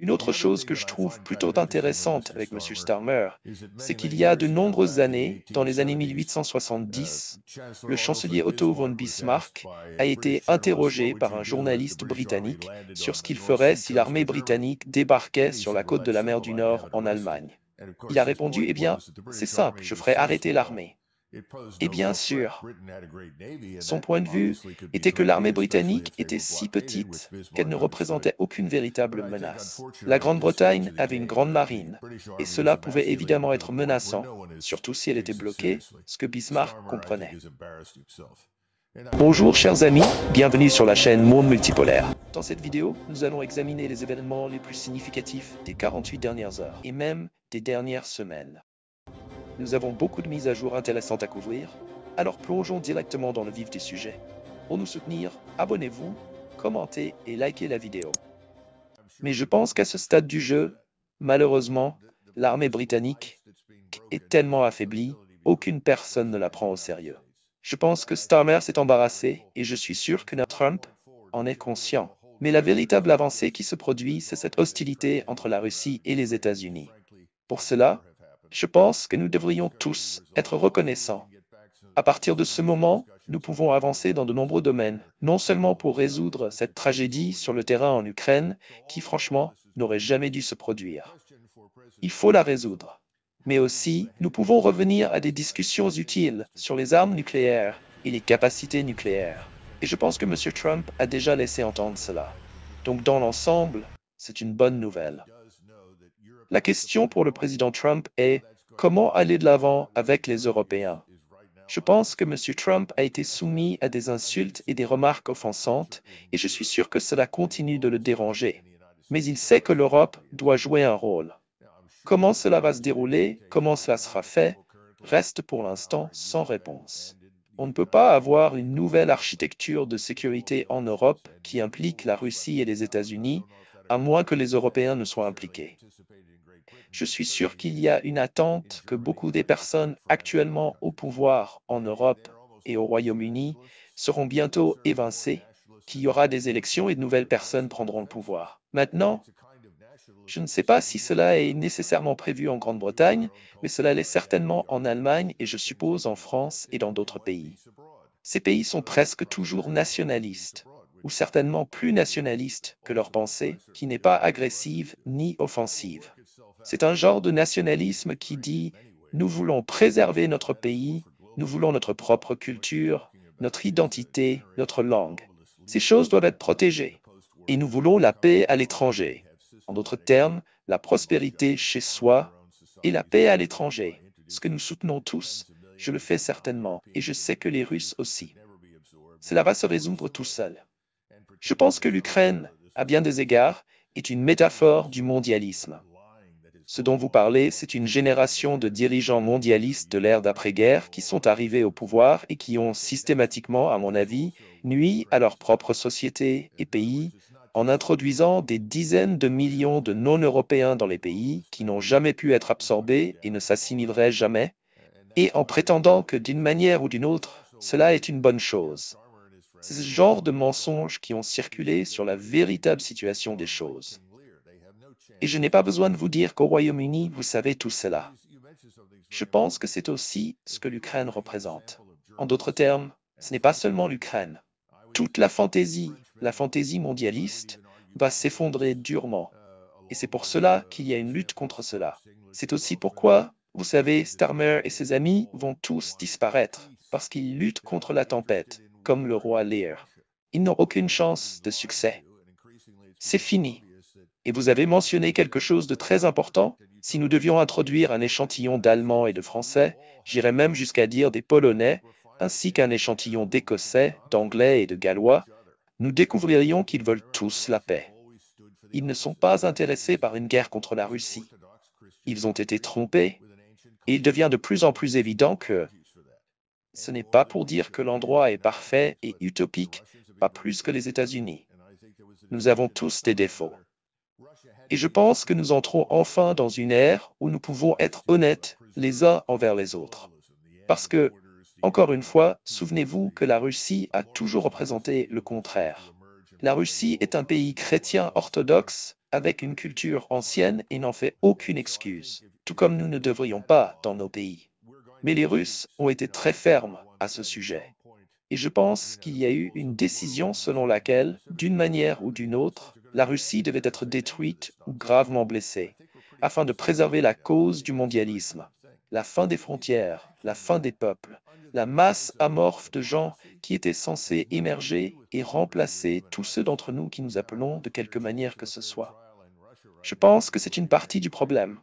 Une autre chose que je trouve plutôt intéressante avec M. Starmer, c'est qu'il y a de nombreuses années, dans les années 1870, le chancelier Otto von Bismarck a été interrogé par un journaliste britannique sur ce qu'il ferait si l'armée britannique débarquait sur la côte de la mer du Nord en Allemagne. Il a répondu, eh bien, c'est simple, je ferai arrêter l'armée. Et bien sûr, son point de vue était que l'armée britannique était si petite qu'elle ne représentait aucune véritable menace. La Grande-Bretagne avait une grande marine, et cela pouvait évidemment être menaçant, surtout si elle était bloquée, ce que Bismarck comprenait. Bonjour chers amis, bienvenue sur la chaîne Monde Multipolaire. Dans cette vidéo, nous allons examiner les événements les plus significatifs des 48 dernières heures, et même des dernières semaines. Nous avons beaucoup de mises à jour intéressantes à couvrir, alors plongeons directement dans le vif du sujet. Pour nous soutenir, abonnez-vous, commentez et likez la vidéo. Mais je pense qu'à ce stade du jeu, malheureusement, l'armée britannique est tellement affaiblie, aucune personne ne la prend au sérieux. Je pense que Starmer s'est embarrassé et je suis sûr que Trump en est conscient. Mais la véritable avancée qui se produit, c'est cette hostilité entre la Russie et les États-Unis. Pour cela, je pense que nous devrions tous être reconnaissants. À partir de ce moment, nous pouvons avancer dans de nombreux domaines, non seulement pour résoudre cette tragédie sur le terrain en Ukraine, qui franchement n'aurait jamais dû se produire. Il faut la résoudre. Mais aussi, nous pouvons revenir à des discussions utiles sur les armes nucléaires et les capacités nucléaires. Et je pense que M. Trump a déjà laissé entendre cela. Donc dans l'ensemble, c'est une bonne nouvelle. La question pour le président Trump est comment aller de l'avant avec les Européens. Je pense que M. Trump a été soumis à des insultes et des remarques offensantes, et je suis sûr que cela continue de le déranger. Mais il sait que l'Europe doit jouer un rôle. Comment cela va se dérouler, comment cela sera fait, reste pour l'instant sans réponse. On ne peut pas avoir une nouvelle architecture de sécurité en Europe qui implique la Russie et les États-Unis, à moins que les Européens ne soient impliqués. Je suis sûr qu'il y a une attente que beaucoup des personnes actuellement au pouvoir en Europe et au Royaume-Uni seront bientôt évincées, qu'il y aura des élections et de nouvelles personnes prendront le pouvoir. Maintenant, je ne sais pas si cela est nécessairement prévu en Grande-Bretagne, mais cela l'est certainement en Allemagne et je suppose en France et dans d'autres pays. Ces pays sont presque toujours nationalistes, ou certainement plus nationalistes que leur pensée, qui n'est pas agressive ni offensive. C'est un genre de nationalisme qui dit « nous voulons préserver notre pays, nous voulons notre propre culture, notre identité, notre langue. Ces choses doivent être protégées. Et nous voulons la paix à l'étranger. En d'autres termes, la prospérité chez soi et la paix à l'étranger. Ce que nous soutenons tous, je le fais certainement, et je sais que les Russes aussi. Cela va se résoudre tout seul. Je pense que l'Ukraine, à bien des égards, est une métaphore du mondialisme. Ce dont vous parlez, c'est une génération de dirigeants mondialistes de l'ère d'après-guerre qui sont arrivés au pouvoir et qui ont systématiquement, à mon avis, nui à leur propre société et pays en introduisant des dizaines de millions de non-européens dans les pays qui n'ont jamais pu être absorbés et ne s'assimileraient jamais, et en prétendant que d'une manière ou d'une autre, cela est une bonne chose. C'est ce genre de mensonges qui ont circulé sur la véritable situation des choses. Et je n'ai pas besoin de vous dire qu'au Royaume-Uni, vous savez tout cela. Je pense que c'est aussi ce que l'Ukraine représente. En d'autres termes, ce n'est pas seulement l'Ukraine. Toute la fantaisie mondialiste, va s'effondrer durement. Et c'est pour cela qu'il y a une lutte contre cela. C'est aussi pourquoi, vous savez, Starmer et ses amis vont tous disparaître, parce qu'ils luttent contre la tempête, comme le roi Lear. Ils n'ont aucune chance de succès. C'est fini. Et vous avez mentionné quelque chose de très important. Si nous devions introduire un échantillon d'Allemands et de Français, j'irais même jusqu'à dire des Polonais, ainsi qu'un échantillon d'Écossais, d'Anglais et de Gallois, nous découvririons qu'ils veulent tous la paix. Ils ne sont pas intéressés par une guerre contre la Russie. Ils ont été trompés, et il devient de plus en plus évident que ce n'est pas pour dire que l'endroit est parfait et utopique, pas plus que les États-Unis. Nous avons tous des défauts. Et je pense que nous entrons enfin dans une ère où nous pouvons être honnêtes les uns envers les autres. Parce que, encore une fois, souvenez-vous que la Russie a toujours représenté le contraire. La Russie est un pays chrétien orthodoxe avec une culture ancienne et n'en fait aucune excuse, tout comme nous ne devrions pas dans nos pays. Mais les Russes ont été très fermes à ce sujet. Et je pense qu'il y a eu une décision selon laquelle, d'une manière ou d'une autre, la Russie devait être détruite ou gravement blessée, afin de préserver la cause du mondialisme, la fin des frontières, la fin des peuples, la masse amorphe de gens qui étaient censés émerger et remplacer tous ceux d'entre nous qui nous appelons de quelque manière que ce soit. Je pense que c'est une partie du problème.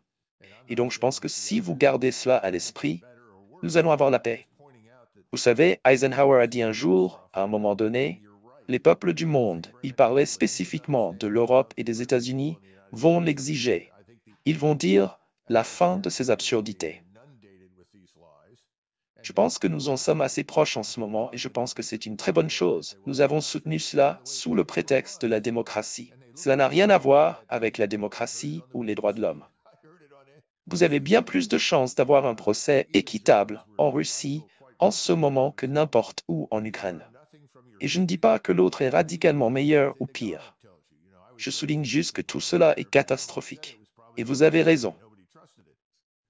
Et donc je pense que si vous gardez cela à l'esprit, nous allons avoir la paix. Vous savez, Eisenhower a dit un jour, à un moment donné, les peuples du monde, il parlait spécifiquement de l'Europe et des États-Unis, vont l'exiger. Ils vont dire la fin de ces absurdités. Je pense que nous en sommes assez proches en ce moment et je pense que c'est une très bonne chose. Nous avons soutenu cela sous le prétexte de la démocratie. Cela n'a rien à voir avec la démocratie ou les droits de l'homme. Vous avez bien plus de chances d'avoir un procès équitable en Russie en ce moment que n'importe où en Ukraine. Et je ne dis pas que l'autre est radicalement meilleur ou pire. Je souligne juste que tout cela est catastrophique. Et vous avez raison.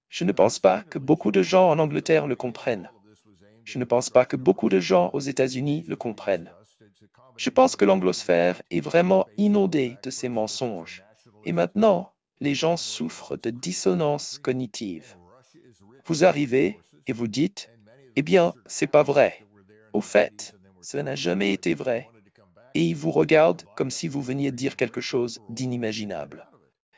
Je ne pense pas que beaucoup de gens en Angleterre le comprennent. Je ne pense pas que beaucoup de gens aux États-Unis le comprennent. Je pense que l'anglosphère est vraiment inondée de ces mensonges. Et maintenant, les gens souffrent de dissonance cognitive. Vous arrivez et vous dites, eh bien, c'est pas vrai. Au fait, cela n'a jamais été vrai. Et ils vous regardent comme si vous veniez de dire quelque chose d'inimaginable.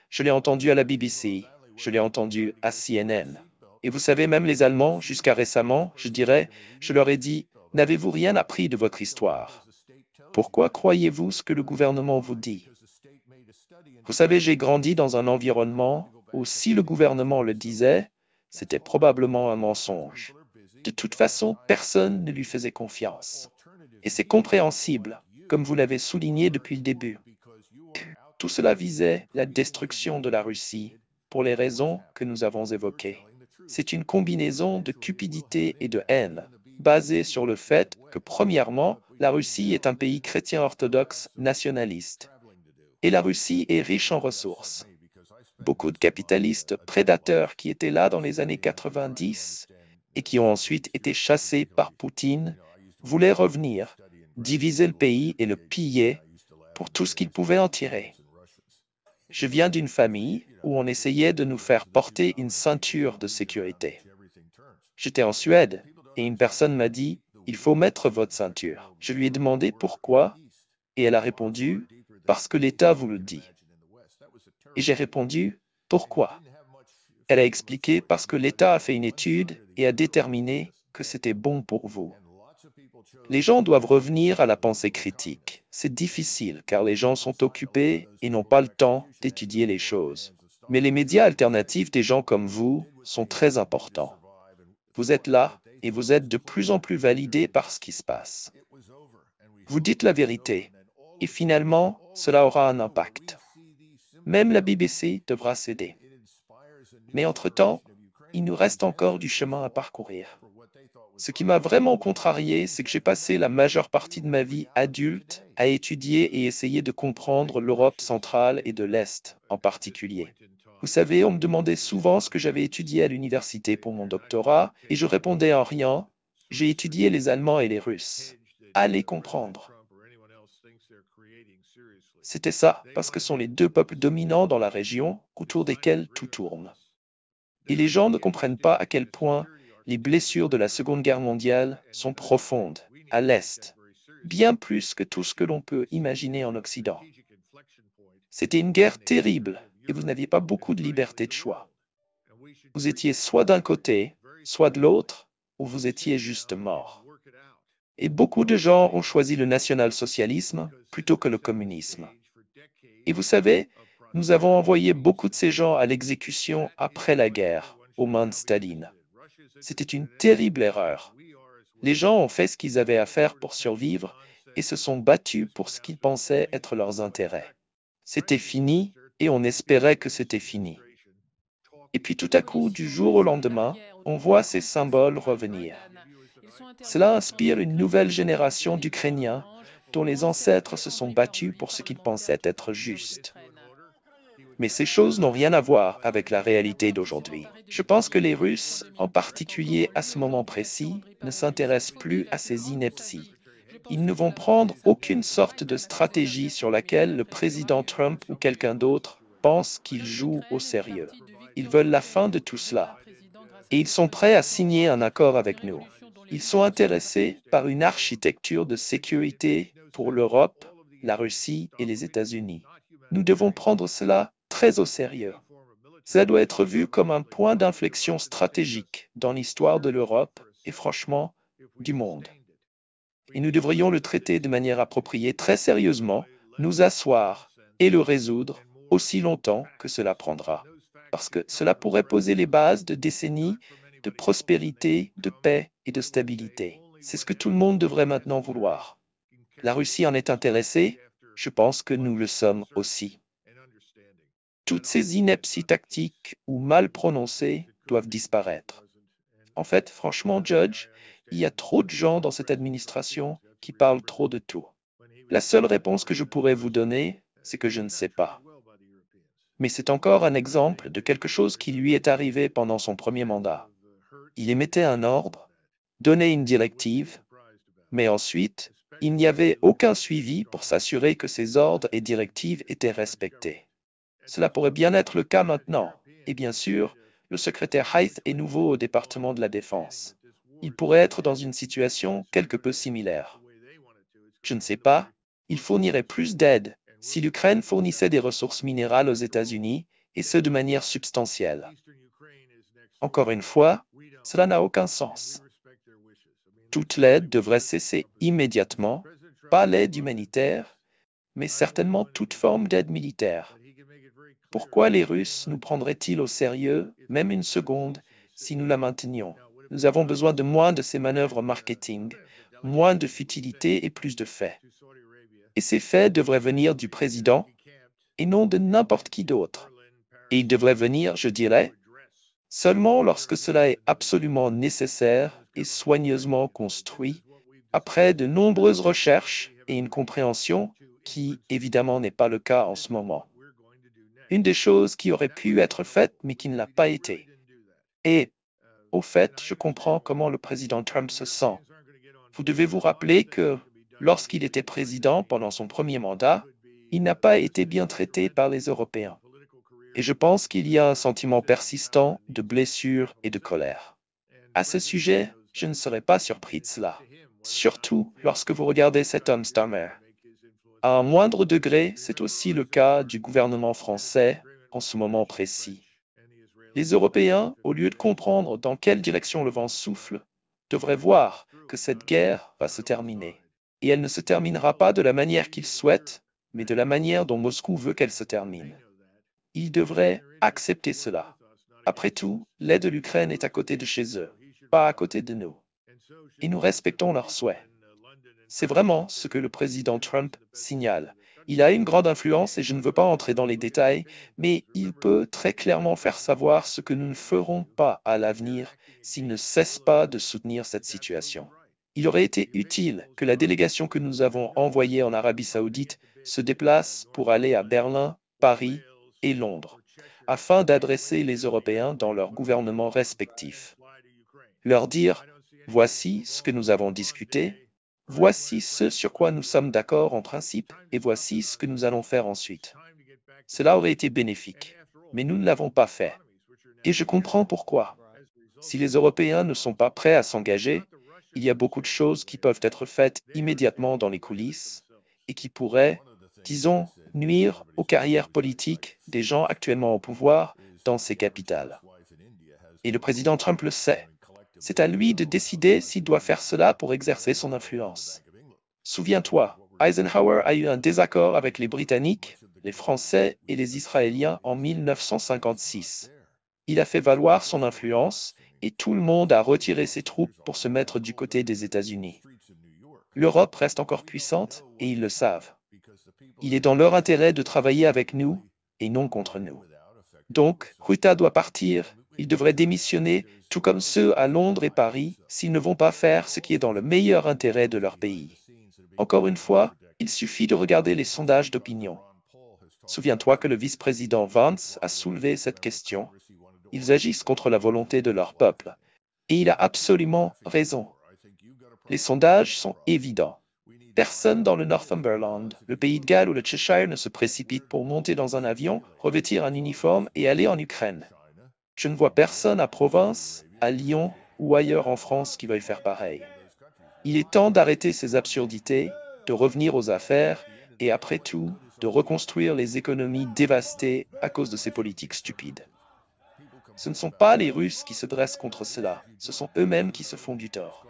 Je l'ai entendu à la BBC, je l'ai entendu à CNN. Et vous savez, même les Allemands, jusqu'à récemment, je dirais, je leur ai dit, n'avez-vous rien appris de votre histoire? Pourquoi croyez-vous ce que le gouvernement vous dit? Vous savez, j'ai grandi dans un environnement où si le gouvernement le disait, c'était probablement un mensonge. De toute façon, personne ne lui faisait confiance. Et c'est compréhensible, comme vous l'avez souligné depuis le début. Tout cela visait la destruction de la Russie pour les raisons que nous avons évoquées. C'est une combinaison de cupidité et de haine, basée sur le fait que, premièrement, la Russie est un pays chrétien orthodoxe nationaliste. Et la Russie est riche en ressources. Beaucoup de capitalistes prédateurs qui étaient là dans les années 90 et qui ont ensuite été chassés par Poutine voulaient revenir, diviser le pays et le piller pour tout ce qu'ils pouvaient en tirer. Je viens d'une famille où on essayait de nous faire porter une ceinture de sécurité. J'étais en Suède et une personne m'a dit « Il faut mettre votre ceinture ». Je lui ai demandé pourquoi et elle a répondu « Parce que l'État vous le dit ». Et j'ai répondu « Pourquoi ?» Elle a expliqué « Parce que l'État a fait une étude et a déterminé que c'était bon pour vous ». Les gens doivent revenir à la pensée critique. C'est difficile car les gens sont occupés et n'ont pas le temps d'étudier les choses. Mais les médias alternatifs des gens comme vous sont très importants. Vous êtes là et vous êtes de plus en plus validés par ce qui se passe. Vous dites la vérité et finalement, cela aura un impact. Même la BBC devra céder. Mais entre-temps, il nous reste encore du chemin à parcourir. Ce qui m'a vraiment contrarié, c'est que j'ai passé la majeure partie de ma vie adulte à étudier et essayer de comprendre l'Europe centrale et de l'Est en particulier. Vous savez, on me demandait souvent ce que j'avais étudié à l'université pour mon doctorat, et je répondais en riant, j'ai étudié les Allemands et les Russes. Allez comprendre. C'était ça, parce que ce sont les deux peuples dominants dans la région autour desquels tout tourne. Et les gens ne comprennent pas à quel point les blessures de la Seconde Guerre mondiale sont profondes, à l'Est, bien plus que tout ce que l'on peut imaginer en Occident. C'était une guerre terrible et vous n'aviez pas beaucoup de liberté de choix. Vous étiez soit d'un côté, soit de l'autre, ou vous étiez juste mort. Et beaucoup de gens ont choisi le national-socialisme plutôt que le communisme. Et vous savez, nous avons envoyé beaucoup de ces gens à l'exécution après la guerre, aux mains de Staline. C'était une terrible erreur. Les gens ont fait ce qu'ils avaient à faire pour survivre et se sont battus pour ce qu'ils pensaient être leurs intérêts. C'était fini et on espérait que c'était fini. Et puis tout à coup, du jour au lendemain, on voit ces symboles revenir. Cela inspire une nouvelle génération d'Ukrainiens dont les ancêtres se sont battus pour ce qu'ils pensaient être juste. Mais ces choses n'ont rien à voir avec la réalité d'aujourd'hui. Je pense que les Russes, en particulier à ce moment précis, ne s'intéressent plus à ces inepties. Ils ne vont prendre aucune sorte de stratégie sur laquelle le président Trump ou quelqu'un d'autre pense qu'il joue au sérieux. Ils veulent la fin de tout cela. Et ils sont prêts à signer un accord avec nous. Ils sont intéressés par une architecture de sécurité pour l'Europe, la Russie et les États-Unis. Nous devons prendre cela très au sérieux. Cela doit être vu comme un point d'inflexion stratégique dans l'histoire de l'Europe et franchement du monde. Et nous devrions le traiter de manière appropriée très sérieusement, nous asseoir et le résoudre aussi longtemps que cela prendra. Parce que cela pourrait poser les bases de décennies de prospérité, de paix et de stabilité. C'est ce que tout le monde devrait maintenant vouloir. La Russie en est intéressée, je pense que nous le sommes aussi. Toutes ces inepties tactiques ou mal prononcées doivent disparaître. En fait, franchement, Judge, il y a trop de gens dans cette administration qui parlent trop de tout. La seule réponse que je pourrais vous donner, c'est que je ne sais pas. Mais c'est encore un exemple de quelque chose qui lui est arrivé pendant son premier mandat. Il émettait un ordre, donnait une directive, mais ensuite, il n'y avait aucun suivi pour s'assurer que ces ordres et directives étaient respectés. Cela pourrait bien être le cas maintenant. Et bien sûr, le secrétaire Hyde est nouveau au département de la Défense. Il pourrait être dans une situation quelque peu similaire. Je ne sais pas, il fournirait plus d'aide si l'Ukraine fournissait des ressources minérales aux États-Unis, et ce de manière substantielle. Encore une fois, cela n'a aucun sens. Toute l'aide devrait cesser immédiatement, pas l'aide humanitaire, mais certainement toute forme d'aide militaire. Pourquoi les Russes nous prendraient-ils au sérieux, même une seconde, si nous la maintenions? Nous avons besoin de moins de ces manœuvres marketing, moins de futilité et plus de faits. Et ces faits devraient venir du président et non de n'importe qui d'autre. Et ils devraient venir, je dirais, seulement lorsque cela est absolument nécessaire et soigneusement construit, après de nombreuses recherches et une compréhension qui, évidemment, n'est pas le cas en ce moment. Une des choses qui aurait pu être faite, mais qui ne l'a pas été. Et, au fait, je comprends comment le président Trump se sent. Vous devez vous rappeler que, lorsqu'il était président pendant son premier mandat, il n'a pas été bien traité par les Européens. Et je pense qu'il y a un sentiment persistant de blessure et de colère. À ce sujet, je ne serais pas surpris de cela. Surtout lorsque vous regardez cet homme Starmer. À un moindre degré, c'est aussi le cas du gouvernement français en ce moment précis. Les Européens, au lieu de comprendre dans quelle direction le vent souffle, devraient voir que cette guerre va se terminer. Et elle ne se terminera pas de la manière qu'ils souhaitent, mais de la manière dont Moscou veut qu'elle se termine. Ils devraient accepter cela. Après tout, l'aide de l'Ukraine est à côté de chez eux, pas à côté de nous. Et nous respectons leurs souhaits. C'est vraiment ce que le président Trump signale. Il a une grande influence et je ne veux pas entrer dans les détails, mais il peut très clairement faire savoir ce que nous ne ferons pas à l'avenir s'il ne cesse pas de soutenir cette situation. Il aurait été utile que la délégation que nous avons envoyée en Arabie Saoudite se déplace pour aller à Berlin, Paris et Londres, afin d'adresser les Européens dans leurs gouvernements respectifs. Leur dire, voici ce que nous avons discuté, voici ce sur quoi nous sommes d'accord en principe, et voici ce que nous allons faire ensuite. Cela aurait été bénéfique, mais nous ne l'avons pas fait. Et je comprends pourquoi. Si les Européens ne sont pas prêts à s'engager, il y a beaucoup de choses qui peuvent être faites immédiatement dans les coulisses et qui pourraient, disons, nuire aux carrières politiques des gens actuellement au pouvoir dans ces capitales. Et le président Trump le sait. C'est à lui de décider s'il doit faire cela pour exercer son influence. Souviens-toi, Eisenhower a eu un désaccord avec les Britanniques, les Français et les Israéliens en 1956. Il a fait valoir son influence et tout le monde a retiré ses troupes pour se mettre du côté des États-Unis. L'Europe reste encore puissante et ils le savent. Il est dans leur intérêt de travailler avec nous et non contre nous. Donc, Ruta doit partir. Ils devraient démissionner, tout comme ceux à Londres et Paris, s'ils ne vont pas faire ce qui est dans le meilleur intérêt de leur pays. Encore une fois, Il suffit de regarder les sondages d'opinion. Souviens-toi que le vice-président Vance a soulevé cette question. Ils agissent contre la volonté de leur peuple. Et il a absolument raison. Les sondages sont évidents. Personne dans le Northumberland, le Pays de Galles ou le Cheshire ne se précipite pour monter dans un avion, revêtir un uniforme et aller en Ukraine. Je ne vois personne à Provence, à Lyon ou ailleurs en France qui veuille faire pareil. Il est temps d'arrêter ces absurdités, de revenir aux affaires et après tout, de reconstruire les économies dévastées à cause de ces politiques stupides. Ce ne sont pas les Russes qui se dressent contre cela, ce sont eux-mêmes qui se font du tort.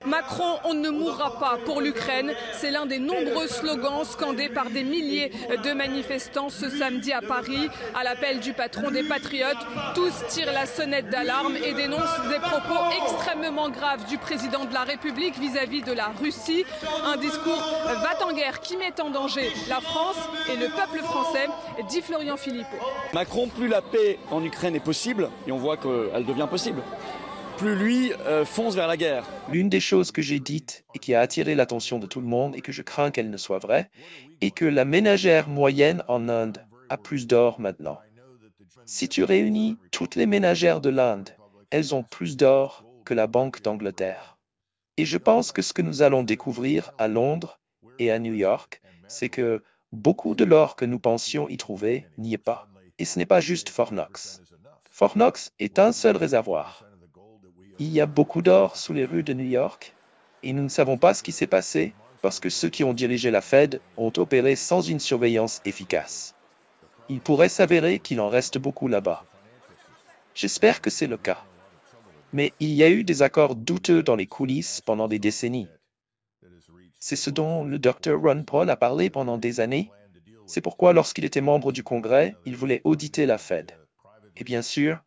Macron, on ne mourra pas pour l'Ukraine. C'est l'un des nombreux slogans scandés par des milliers de manifestants ce samedi à Paris. À l'appel du patron des Patriotes, tous tirent la sonnette d'alarme et dénoncent des propos extrêmement graves du président de la République vis-à-vis de la Russie. Un discours va-t-en-guerre qui met en danger la France et le peuple français, dit Florian Philippot. Macron, plus la paix en Ukraine est possible, et on voit qu'elle devient possible, plus lui fonce vers la guerre. L'une des choses que j'ai dites et qui a attiré l'attention de tout le monde et que je crains qu'elle ne soit vraie, est que la ménagère moyenne en Inde a plus d'or maintenant. Si tu réunis toutes les ménagères de l'Inde, elles ont plus d'or que la Banque d'Angleterre. Et je pense que ce que nous allons découvrir à Londres et à New York, c'est que beaucoup de l'or que nous pensions y trouver n'y est pas. Et ce n'est pas juste Fort Knox. Fort Knox est un seul réservoir. Il y a beaucoup d'or sous les rues de New York et nous ne savons pas ce qui s'est passé parce que ceux qui ont dirigé la Fed ont opéré sans une surveillance efficace. Il pourrait s'avérer qu'il en reste beaucoup là-bas. J'espère que c'est le cas. Mais il y a eu des accords douteux dans les coulisses pendant des décennies. C'est ce dont le Dr. Ron Paul a parlé pendant des années. C'est pourquoi lorsqu'il était membre du Congrès, il voulait auditer la Fed. Et bien sûr,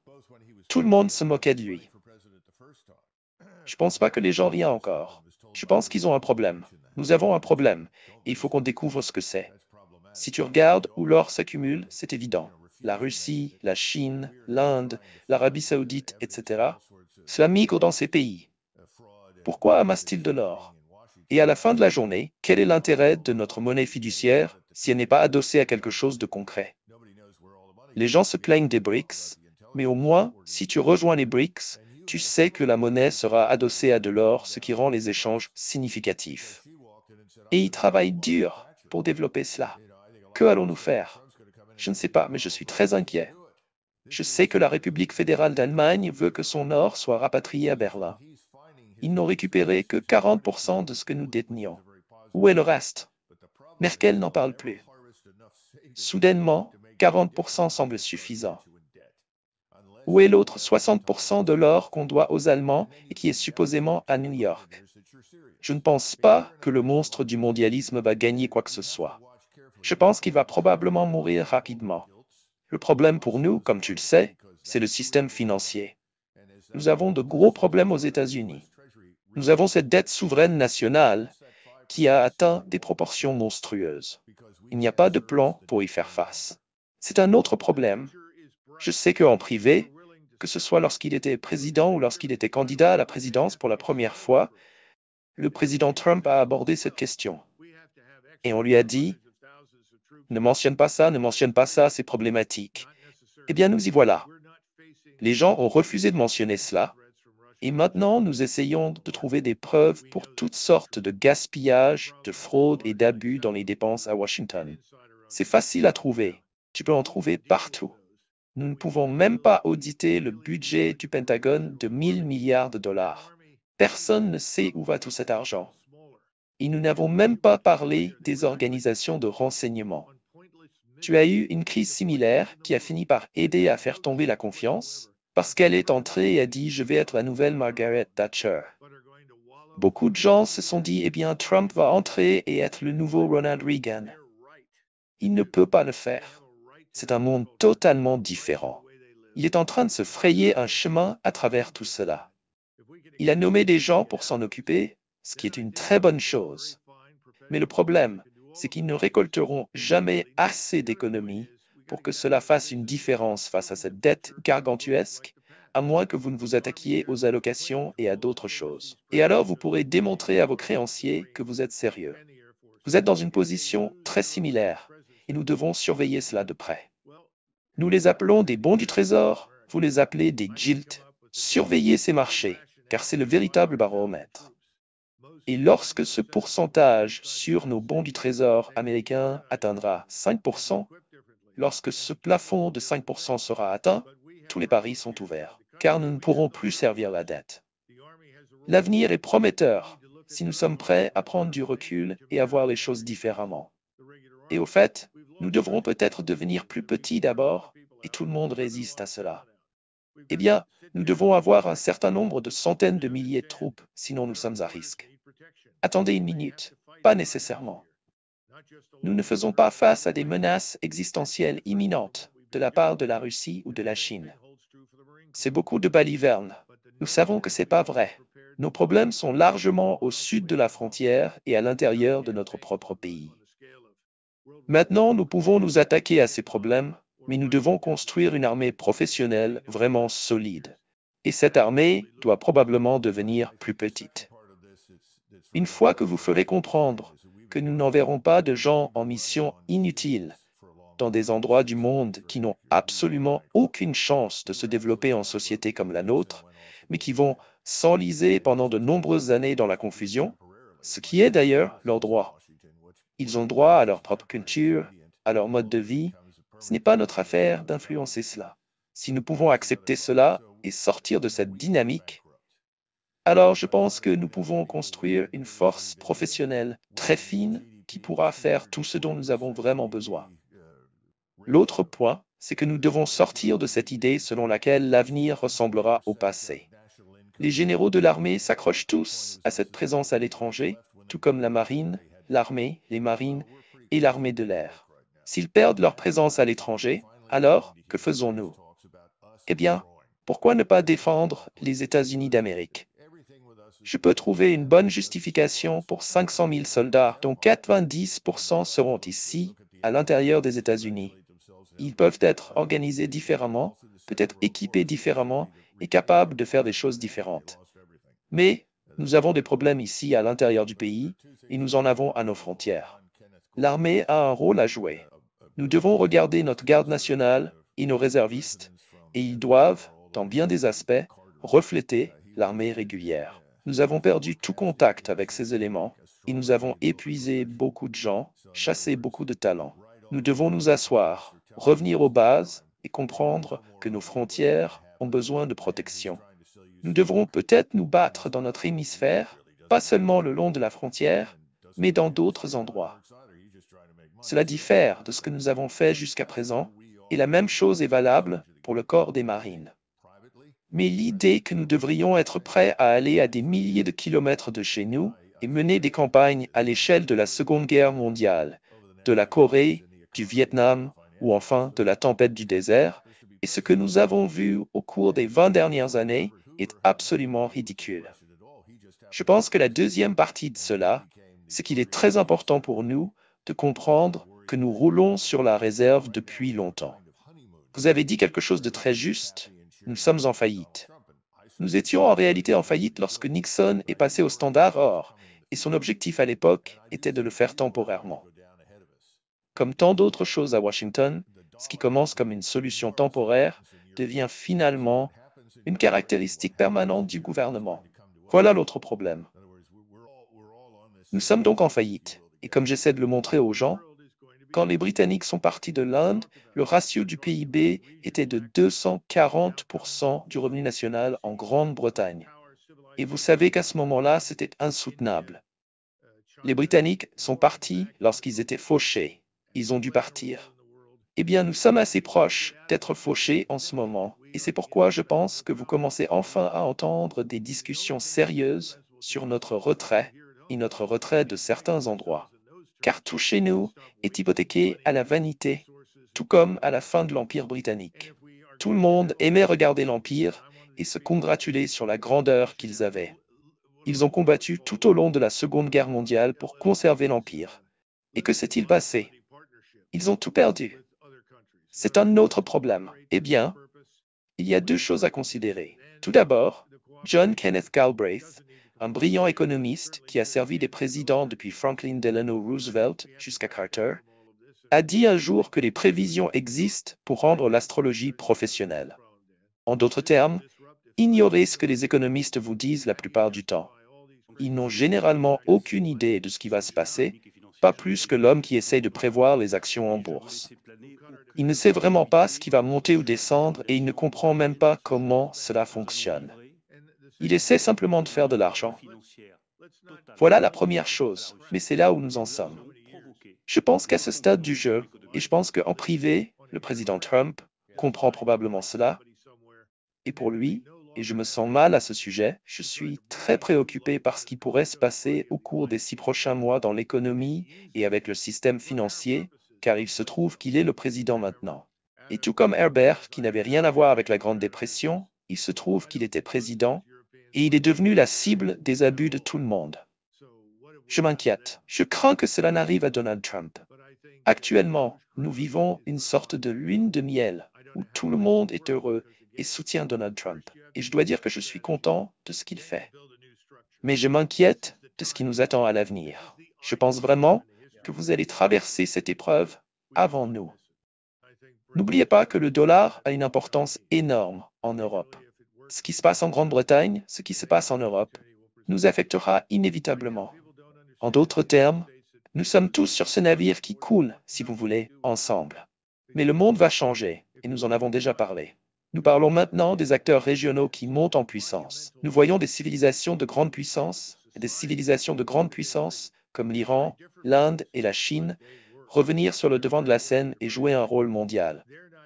tout le monde se moquait de lui. Je ne pense pas que les gens rient encore. Je pense qu'ils ont un problème. Nous avons un problème, et il faut qu'on découvre ce que c'est. Si tu regardes où l'or s'accumule, c'est évident. La Russie, la Chine, l'Inde, l'Arabie Saoudite, etc. Cela migre dans ces pays. Pourquoi amassent-ils de l'or? Et à la fin de la journée, quel est l'intérêt de notre monnaie fiduciaire si elle n'est pas adossée à quelque chose de concret? Les gens se plaignent des BRICS, mais au moins, si tu rejoins les BRICS, tu sais que la monnaie sera adossée à de l'or, ce qui rend les échanges significatifs. Et ils travaillent dur pour développer cela. Que allons-nous faire? Je ne sais pas, mais je suis très inquiet. Je sais que la République fédérale d'Allemagne veut que son or soit rapatrié à Berlin. Ils n'ont récupéré que 40% de ce que nous détenions. Où est le reste? Merkel n'en parle plus. Soudainement, 40% semble suffisant. Où est l'autre 60% de l'or qu'on doit aux Allemands et qui est supposément à New York? Je ne pense pas que le monstre du mondialisme va gagner quoi que ce soit. Je pense qu'il va probablement mourir rapidement. Le problème pour nous, comme tu le sais, c'est le système financier. Nous avons de gros problèmes aux États-Unis. Nous avons cette dette souveraine nationale qui a atteint des proportions monstrueuses. Il n'y a pas de plan pour y faire face. C'est un autre problème. Je sais qu'en privé, que ce soit lorsqu'il était président ou lorsqu'il était candidat à la présidence pour la première fois, le président Trump a abordé cette question. Et on lui a dit, ne mentionne pas ça, c'est problématique. Eh bien, nous y voilà. Les gens ont refusé de mentionner cela. Et maintenant, nous essayons de trouver des preuves pour toutes sortes de gaspillage, de fraude et d'abus dans les dépenses à Washington. C'est facile à trouver. Tu peux en trouver partout. Nous ne pouvons même pas auditer le budget du Pentagone de 1000 milliards de dollars. Personne ne sait où va tout cet argent. Et nous n'avons même pas parlé des organisations de renseignement. Tu as eu une crise similaire qui a fini par aider à faire tomber la confiance, parce qu'elle est entrée et a dit « je vais être la nouvelle Margaret Thatcher ». Beaucoup de gens se sont dit « eh bien, Trump va entrer et être le nouveau Ronald Reagan ». Il ne peut pas le faire. C'est un monde totalement différent. Il est en train de se frayer un chemin à travers tout cela. Il a nommé des gens pour s'en occuper, ce qui est une très bonne chose. Mais le problème, c'est qu'ils ne récolteront jamais assez d'économies pour que cela fasse une différence face à cette dette gargantuesque, à moins que vous ne vous attaquiez aux allocations et à d'autres choses. Et alors vous pourrez démontrer à vos créanciers que vous êtes sérieux. Vous êtes dans une position très similaire, et nous devons surveiller cela de près. Nous les appelons des bons du trésor, vous les appelez des gilts. Surveillez ces marchés, car c'est le véritable baromètre. Et lorsque ce pourcentage sur nos bons du trésor américains atteindra 5%, lorsque ce plafond de 5% sera atteint, tous les paris sont ouverts, car nous ne pourrons plus servir la dette. L'avenir est prometteur si nous sommes prêts à prendre du recul et à voir les choses différemment. Et au fait, nous devrons peut-être devenir plus petits d'abord, et tout le monde résiste à cela. Eh bien, nous devons avoir un certain nombre de centaines de milliers de troupes, sinon nous sommes à risque. Attendez une minute, pas nécessairement. Nous ne faisons pas face à des menaces existentielles imminentes de la part de la Russie ou de la Chine. C'est beaucoup de balivernes. Nous savons que ce n'est pas vrai. Nos problèmes sont largement au sud de la frontière et à l'intérieur de notre propre pays. Maintenant, nous pouvons nous attaquer à ces problèmes, mais nous devons construire une armée professionnelle vraiment solide. Et cette armée doit probablement devenir plus petite. Une fois que vous ferez comprendre que nous n'enverrons pas de gens en mission inutile dans des endroits du monde qui n'ont absolument aucune chance de se développer en société comme la nôtre, mais qui vont s'enliser pendant de nombreuses années dans la confusion, ce qui est d'ailleurs leur droit. Ils ont droit à leur propre culture, à leur mode de vie. Ce n'est pas notre affaire d'influencer cela. Si nous pouvons accepter cela et sortir de cette dynamique, alors je pense que nous pouvons construire une force professionnelle très fine qui pourra faire tout ce dont nous avons vraiment besoin. L'autre point, c'est que nous devons sortir de cette idée selon laquelle l'avenir ressemblera au passé. Les généraux de l'armée s'accrochent tous à cette présence à l'étranger, tout comme la marine, l'armée, les marines et l'armée de l'air. S'ils perdent leur présence à l'étranger, alors, que faisons-nous? Eh bien, pourquoi ne pas défendre les États-Unis d'Amérique? Je peux trouver une bonne justification pour 500 000 soldats, dont 90% seront ici, à l'intérieur des États-Unis. Ils peuvent être organisés différemment, peut-être équipés différemment et capables de faire des choses différentes. Mais nous avons des problèmes ici à l'intérieur du pays et nous en avons à nos frontières. L'armée a un rôle à jouer. Nous devons regarder notre garde nationale et nos réservistes et ils doivent, dans bien des aspects, refléter l'armée régulière. Nous avons perdu tout contact avec ces éléments et nous avons épuisé beaucoup de gens, chassé beaucoup de talents. Nous devons nous asseoir, revenir aux bases et comprendre que nos frontières ont besoin de protection. Nous devrons peut-être nous battre dans notre hémisphère, pas seulement le long de la frontière, mais dans d'autres endroits. Cela diffère de ce que nous avons fait jusqu'à présent, et la même chose est valable pour le corps des marines. Mais l'idée que nous devrions être prêts à aller à des milliers de kilomètres de chez nous et mener des campagnes à l'échelle de la Seconde Guerre mondiale, de la Corée, du Vietnam ou enfin de la tempête du désert, et ce que nous avons vu au cours des 20 dernières années est absolument ridicule. Je pense que la deuxième partie de cela, c'est qu'il est très important pour nous de comprendre que nous roulons sur la réserve depuis longtemps. Vous avez dit quelque chose de très juste, nous sommes en faillite. Nous étions en réalité en faillite lorsque Nixon est passé au standard or, et son objectif à l'époque était de le faire temporairement. Comme tant d'autres choses à Washington, ce qui commence comme une solution temporaire devient finalement une caractéristique permanente du gouvernement. Voilà l'autre problème. Nous sommes donc en faillite, et comme j'essaie de le montrer aux gens, quand les Britanniques sont partis de l'Inde, le ratio du PIB était de 240% du revenu national en Grande-Bretagne. Et vous savez qu'à ce moment-là, c'était insoutenable. Les Britanniques sont partis lorsqu'ils étaient fauchés. Ils ont dû partir. Eh bien, nous sommes assez proches d'être fauchés en ce moment, et c'est pourquoi je pense que vous commencez enfin à entendre des discussions sérieuses sur notre retrait et notre retrait de certains endroits. Car tout chez nous est hypothéqué à la vanité, tout comme à la fin de l'Empire britannique. Tout le monde aimait regarder l'Empire et se congratuler sur la grandeur qu'ils avaient. Ils ont combattu tout au long de la Seconde Guerre mondiale pour conserver l'Empire. Et que s'est-il passé? Ils ont tout perdu. C'est un autre problème. Eh bien, Il y a deux choses à considérer. Tout d'abord, John Kenneth Galbraith, un brillant économiste qui a servi des présidents depuis Franklin Delano Roosevelt jusqu'à Carter, a dit un jour que les prévisions existent pour rendre l'astrologie professionnelle. En d'autres termes, ignorez ce que les économistes vous disent la plupart du temps. Ils n'ont généralement aucune idée de ce qui va se passer, pas plus que l'homme qui essaie de prévoir les actions en bourse. Il ne sait vraiment pas ce qui va monter ou descendre et il ne comprend même pas comment cela fonctionne. Il essaie simplement de faire de l'argent. Voilà la première chose, mais c'est là où nous en sommes. Je pense qu'à ce stade du jeu, et je pense qu'en privé, le président Trump comprend probablement cela, et pour lui, et je me sens mal à ce sujet, je suis très préoccupé par ce qui pourrait se passer au cours des 6 prochains mois dans l'économie et avec le système financier, car il se trouve qu'il est le président maintenant. Et tout comme Herbert, qui n'avait rien à voir avec la Grande Dépression, il se trouve qu'il était président, et il est devenu la cible des abus de tout le monde. Je m'inquiète. Je crains que cela n'arrive à Donald Trump. Actuellement, nous vivons une sorte de lune de miel, où tout le monde est heureux et soutient Donald Trump. Et je dois dire que je suis content de ce qu'il fait. Mais je m'inquiète de ce qui nous attend à l'avenir. Je pense vraiment que vous allez traverser cette épreuve avant nous. N'oubliez pas que le dollar a une importance énorme en Europe. Ce qui se passe en Grande-Bretagne, ce qui se passe en Europe, nous affectera inévitablement. En d'autres termes, nous sommes tous sur ce navire qui coule, si vous voulez, ensemble. Mais le monde va changer, et nous en avons déjà parlé. Nous parlons maintenant des acteurs régionaux qui montent en puissance. Nous voyons des civilisations de grande puissance, et des civilisations de grande puissance, comme l'Iran, l'Inde et la Chine, revenir sur le devant de la scène et jouer un rôle mondial.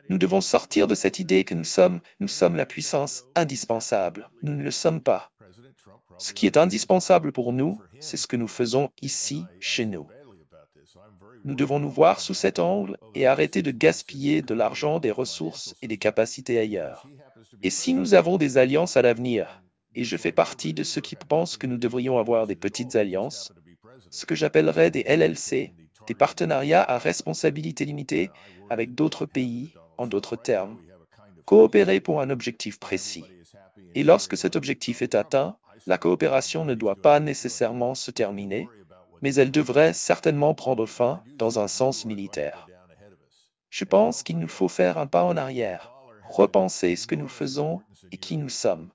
Nous devons sortir de cette idée que nous sommes la puissance indispensable. Nous ne le sommes pas. Ce qui est indispensable pour nous, c'est ce que nous faisons ici, chez nous. Nous devons nous voir sous cet angle et arrêter de gaspiller de l'argent, des ressources et des capacités ailleurs. Et si nous avons des alliances à l'avenir, et je fais partie de ceux qui pensent que nous devrions avoir des petites alliances, ce que j'appellerais des LLC, des partenariats à responsabilité limitée avec d'autres pays, en d'autres termes, coopérer pour un objectif précis. Et lorsque cet objectif est atteint, la coopération ne doit pas nécessairement se terminer, mais elle devrait certainement prendre fin dans un sens militaire. Je pense qu'il nous faut faire un pas en arrière, repenser ce que nous faisons et qui nous sommes.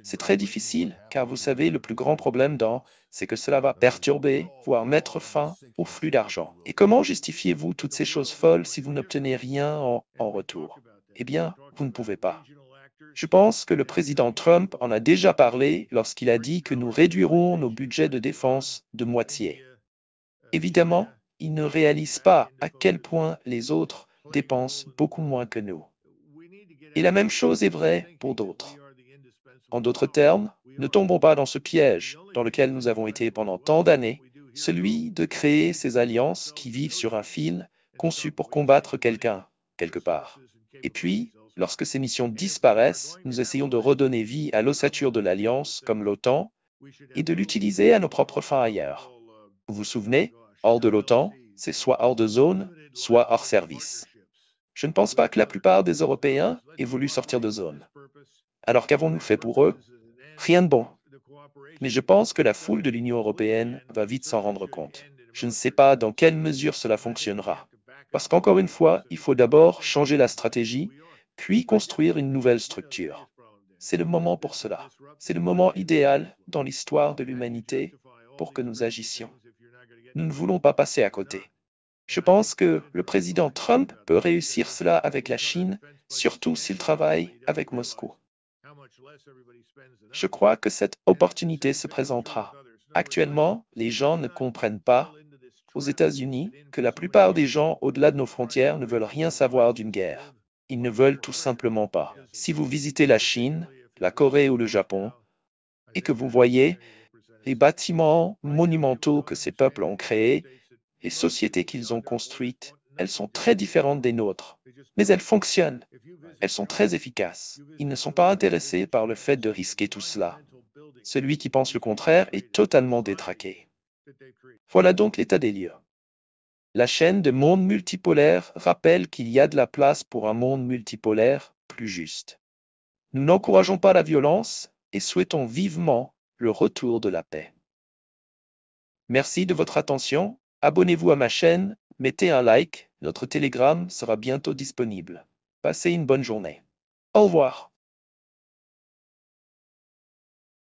C'est très difficile, car vous savez, le plus grand problème c'est que cela va perturber, voire mettre fin au flux d'argent. Et comment justifiez-vous toutes ces choses folles si vous n'obtenez rien en retour? Eh bien, vous ne pouvez pas. Je pense que le président Trump en a déjà parlé lorsqu'il a dit que nous réduirons nos budgets de défense de moitié. Évidemment, il ne réalise pas à quel point les autres dépensent beaucoup moins que nous. Et la même chose est vraie pour d'autres. En d'autres termes, ne tombons pas dans ce piège dans lequel nous avons été pendant tant d'années, celui de créer ces alliances qui vivent sur un fil conçu pour combattre quelqu'un, quelque part. Et puis, lorsque ces missions disparaissent, nous essayons de redonner vie à l'ossature de l'Alliance, comme l'OTAN, et de l'utiliser à nos propres fins ailleurs. Vous vous souvenez, hors de l'OTAN, c'est soit hors de zone, soit hors service. Je ne pense pas que la plupart des Européens aient voulu sortir de zone. Alors qu'avons-nous fait pour eux? Rien de bon. Mais je pense que la foule de l'Union européenne va vite s'en rendre compte. Je ne sais pas dans quelle mesure cela fonctionnera. Parce qu'encore une fois, il faut d'abord changer la stratégie, puis construire une nouvelle structure. C'est le moment pour cela. C'est le moment idéal dans l'histoire de l'humanité pour que nous agissions. Nous ne voulons pas passer à côté. Je pense que le président Trump peut réussir cela avec la Chine, surtout s'il travaille avec Moscou. Je crois que cette opportunité se présentera. Actuellement, les gens ne comprennent pas, aux États-Unis, que la plupart des gens au-delà de nos frontières ne veulent rien savoir d'une guerre. Ils ne veulent tout simplement pas. Si vous visitez la Chine, la Corée ou le Japon, et que vous voyez les bâtiments monumentaux que ces peuples ont créés, les sociétés qu'ils ont construites, elles sont très différentes des nôtres. Mais elles fonctionnent. Elles sont très efficaces. Ils ne sont pas intéressés par le fait de risquer tout cela. Celui qui pense le contraire est totalement détraqué. Voilà donc l'état des lieux. La chaîne de monde multipolaire rappelle qu'il y a de la place pour un monde multipolaire, plus juste. Nous n'encourageons pas la violence et souhaitons vivement le retour de la paix. Merci de votre attention, abonnez-vous à ma chaîne, mettez un like, notre Telegram sera bientôt disponible. Passez une bonne journée. Au revoir.